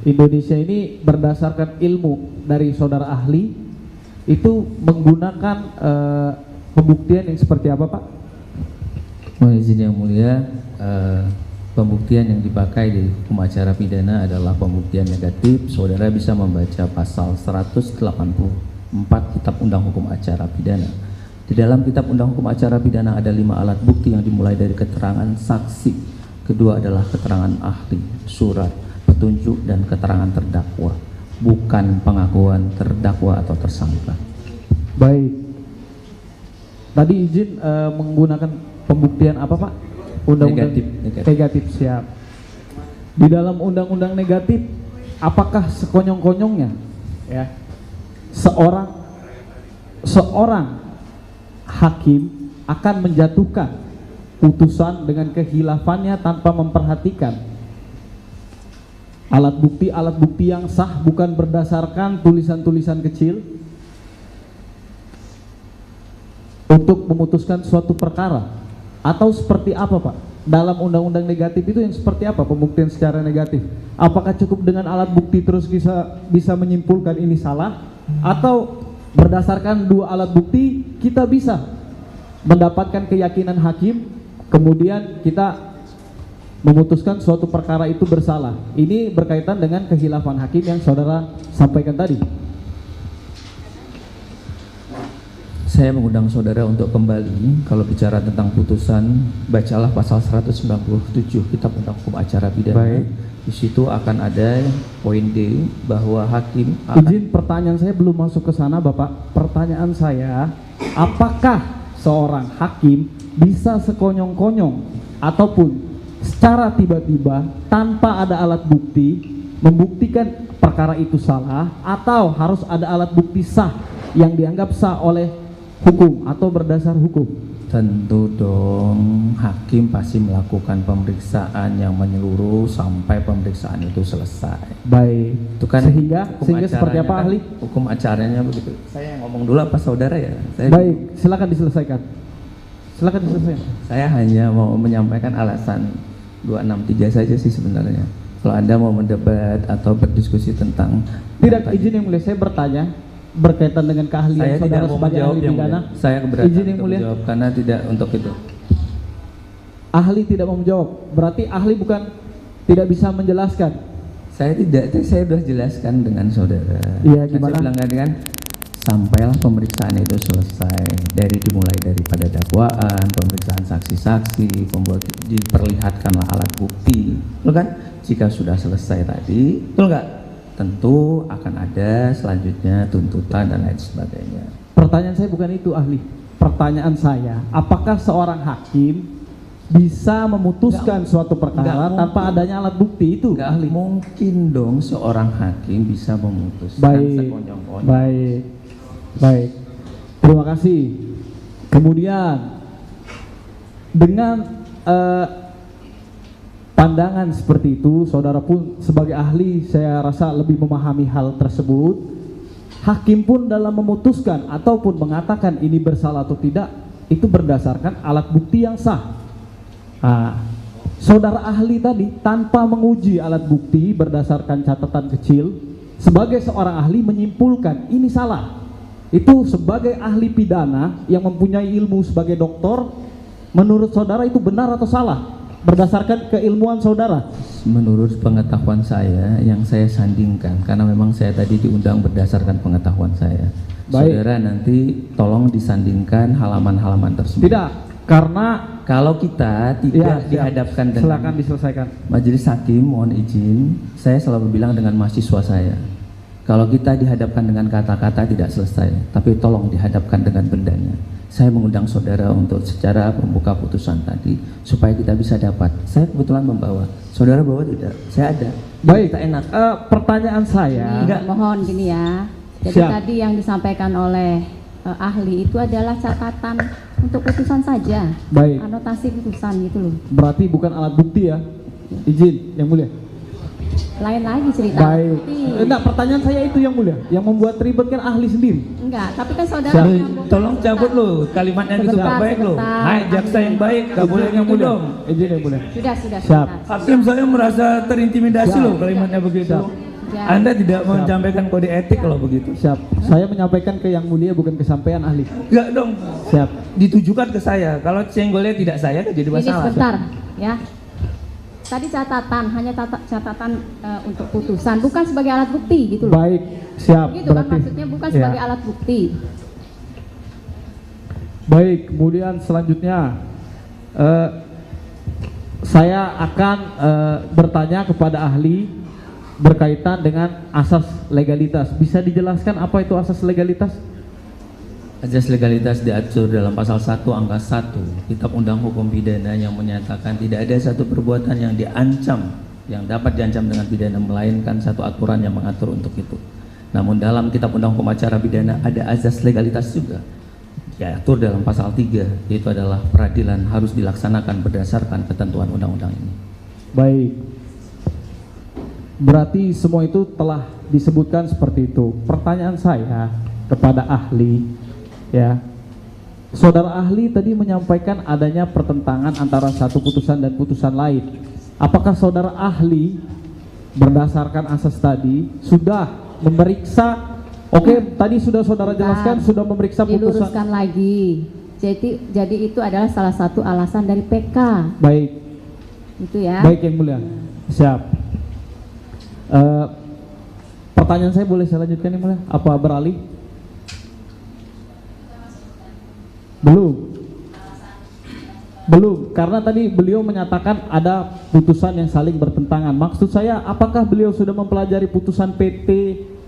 Indonesia ini berdasarkan ilmu dari saudara ahli itu menggunakan pembuktian yang seperti apa, Pak? Mohon izin yang mulia, pembuktian yang dipakai di hukum acara pidana adalah pembuktian negatif. Saudara bisa membaca pasal 184 Kitab Undang Hukum Acara Pidana. Di dalam Kitab Undang Hukum Acara Pidana ada 5 alat bukti yang dimulai dari keterangan saksi, kedua adalah keterangan ahli, surat, petunjuk, dan keterangan terdakwa, bukan pengakuan terdakwa atau tersangka. Baik. Tadi izin menggunakan pembuktian apa, Pak? Undang-undang negatif. Siap. Di dalam undang-undang negatif, apakah sekonyong-konyongnya ya seorang hakim akan menjatuhkan putusan dengan kehilafannya tanpa memperhatikan alat bukti yang sah, bukan berdasarkan tulisan-tulisan kecil untuk memutuskan suatu perkara, atau seperti apa, Pak? Dalam undang-undang negatif itu yang seperti apa pembuktian secara negatif? Apakah cukup dengan alat bukti terus bisa menyimpulkan ini salah, atau berdasarkan 2 alat bukti kita bisa mendapatkan keyakinan hakim, kemudian kita memutuskan suatu perkara itu bersalah? Ini berkaitan dengan kehilafan hakim yang saudara sampaikan tadi. Saya mengundang saudara untuk kembali, kalau bicara tentang putusan, bacalah pasal 197 Kitab Undang Hukum Acara Pidana. Baik. Di situ akan ada poin D bahwa hakim akan... Izin, pertanyaan saya belum masuk ke sana, Bapak. Pertanyaan saya, apakah seorang hakim bisa sekonyong-konyong ataupun secara tiba-tiba tanpa ada alat bukti membuktikan perkara itu salah, atau harus ada alat bukti sah yang dianggap sah oleh hukum atau berdasar hukum? Tentu dong, hakim pasti melakukan pemeriksaan yang menyeluruh sampai pemeriksaan itu selesai. Baik. Itu kan sehingga seperti apa, ahli? Hukum acaranya begitu. Saya ngomong dulu apa saudara ya? Baik, silakan diselesaikan. Silakan diselesaikan. Saya hanya mau menyampaikan alasan 263 saja sih sebenarnya. Kalau Anda mau mendebat atau berdiskusi tentang... Tidak, izin yang mulia, saya bertanya berkaitan dengan keahlian saya saudara sebagai ahli pidana. Saya keberatan izin yang untuk mulia menjawab karena tidak untuk itu. Ahli tidak mau menjawab, berarti ahli bukan tidak bisa menjelaskan. Saya tidak, saya sudah jelaskan dengan saudara. Iya, gimana? Saya bilang kan, sampailah pemeriksaan itu selesai, dimulai daripada dakwaan, pemeriksaan saksi-saksi, diperlihatkanlah alat bukti, betul kan? Jika sudah selesai tadi, betul nggak? Tentu akan ada selanjutnya tuntutan dan lain sebagainya. Pertanyaan saya bukan itu, ahli. Pertanyaan saya, apakah seorang hakim bisa memutuskan suatu perkara tanpa adanya alat bukti itu? Nggak ahli. Mungkin dong seorang hakim bisa memutuskan sekonyong-konyong. Baik. Terima kasih. Kemudian dengan pandangan seperti itu, saudara pun sebagai ahli saya rasa lebih memahami hal tersebut. Hakim pun dalam memutuskan ataupun mengatakan ini bersalah atau tidak, itu berdasarkan alat bukti yang sah. Nah, saudara ahli tadi tanpa menguji alat bukti berdasarkan catatan kecil, sebagai seorang ahli menyimpulkan ini salah. Itu sebagai ahli pidana yang mempunyai ilmu sebagai doktor, menurut saudara itu benar atau salah? Berdasarkan keilmuan saudara? Menurut pengetahuan saya yang saya sandingkan, karena memang saya tadi diundang berdasarkan pengetahuan saya. Baik. Saudara nanti tolong disandingkan halaman-halaman tersebut. Tidak, karena kalau kita tidak dihadapkan dengan... Silakan diselesaikan. Majelis hakim, mohon izin, saya selalu bilang dengan mahasiswa saya, kalau kita dihadapkan dengan kata-kata tidak selesai, tapi tolong dihadapkan dengan bendanya. Saya mengundang saudara untuk secara membuka putusan tadi supaya kita bisa dapat. Saya kebetulan membawa. Saudara bawa tidak? Saya ada. Baik, kita enak. Pertanyaan saya. Mohon gini ya. Jadi tadi yang disampaikan oleh ahli itu adalah catatan untuk putusan saja. Baik. Anotasi putusan gitu loh. Berarti bukan alat bukti ya? Izin yang mulia. Lain lagi cerita. Baik. Enggak, pertanyaan saya itu yang mulia. Yang membuat ribet kan ahli sendiri. Enggak, tapi kan saudara tolong cabut lo kalimatnya gitu nggak baik lo. Hai, jaksa yang baik, nggak boleh yang mulia. Izin yang mulia. Sudah. Siap. Hakim saya merasa terintimidasi lo kalimatnya begitu. Ya. Anda tidak menyampaikan kode etik kalau begitu. Siap. Saya menyampaikan ke yang mulia bukan ke sampean ahli. Enggak dong. Siap. Ditujukan ke saya. Kalau senggolnya tidak saya kan jadi Ini masalah. sebentar ya. Tadi catatan, hanya catatan untuk putusan, bukan sebagai alat bukti gitu loh. Baik, siap. Gitu kan maksudnya, bukan Ya. sebagai alat bukti. Baik, kemudian selanjutnya saya akan bertanya kepada ahli berkaitan dengan asas legalitas. Bisa dijelaskan apa itu asas legalitas? Asas legalitas diatur dalam pasal 1 angka 1 Kitab Undang Hukum Pidana yang menyatakan tidak ada satu perbuatan yang diancam, yang dapat diancam dengan pidana melainkan satu aturan yang mengatur untuk itu. Namun dalam Kitab Undang Hukum Acara Pidana ada asas legalitas juga, diatur dalam pasal 3, yaitu adalah peradilan harus dilaksanakan berdasarkan ketentuan undang-undang ini. Baik. Berarti semua itu telah disebutkan seperti itu. Pertanyaan saya kepada ahli, ya, saudara ahli tadi menyampaikan adanya pertentangan antara satu putusan dan putusan lain. Apakah saudara ahli berdasarkan asas tadi sudah memeriksa? Oke, tadi sudah saudara jelaskan sudah memeriksa putusan. Diluruskan lagi. Jadi itu adalah salah satu alasan dari PK. Baik, Itu ya. baik yang mulia. Siap. Pertanyaan saya boleh saya lanjutkan yang mulia? Apa beralih? Belum, karena tadi beliau menyatakan ada putusan yang saling bertentangan. Maksud saya, apakah beliau sudah mempelajari putusan PT,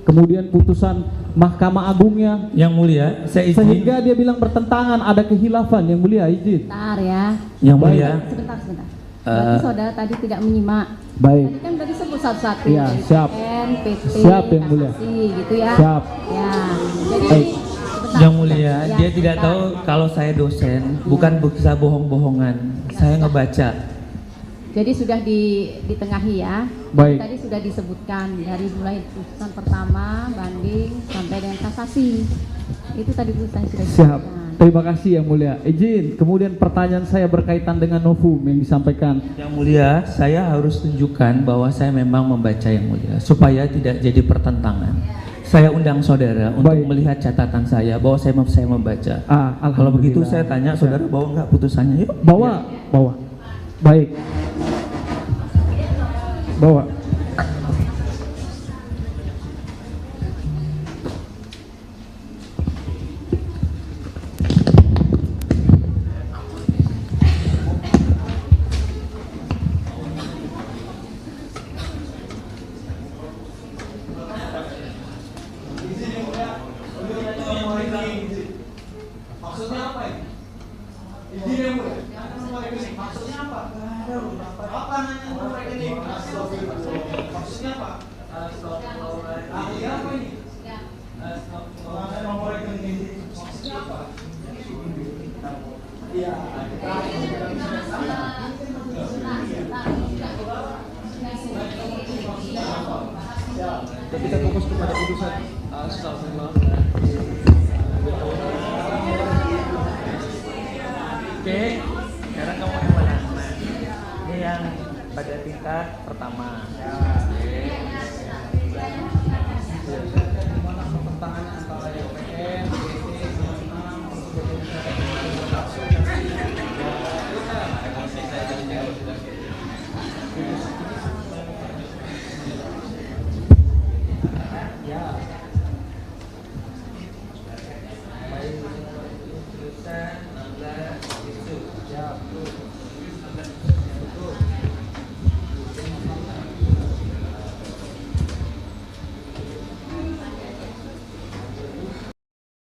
kemudian putusan Mahkamah Agungnya, Yang mulia, saya izin. sehingga dia bilang bertentangan, ada khilafan? Yang mulia, izin. Sebentar ya. Yang mulia, Sebentar. Berarti saudara tadi tidak menyimak. Baik. Tadi kan tadi sebut satu-satu. Iya, dari siap. PN, PT, Siap, yang mulia. kasasi, gitu ya. Siap. Ya. Jadi Baik. sebentar. Yang mulia, Ya, dia tidak sebentar. tahu kalau saya dosen, bukan bisa bohong-bohongan. Saya ngebaca. Jadi sudah ditengahi ya. Baik. Tadi sudah disebutkan dari mulai putusan pertama, banding sampai dengan kasasi. Itu tadi putusan sudah Siap. disebutkan. Terima kasih yang mulia. Izin. Kemudian pertanyaan saya berkaitan dengan novum yang disampaikan. Yang mulia, saya harus tunjukkan bahwa saya memang membaca yang mulia, supaya tidak jadi pertentangan. Saya undang saudara untuk Baik. melihat catatan saya bahwa saya membaca. Kalau begitu saya tanya saudara bawa nggak putusannya, yuk. Bawa, bawa. Baik. Bawa. Kita fokus kepada putusan Oke, sekarang kamu yang mana? Ini yang pada tingkat pertama.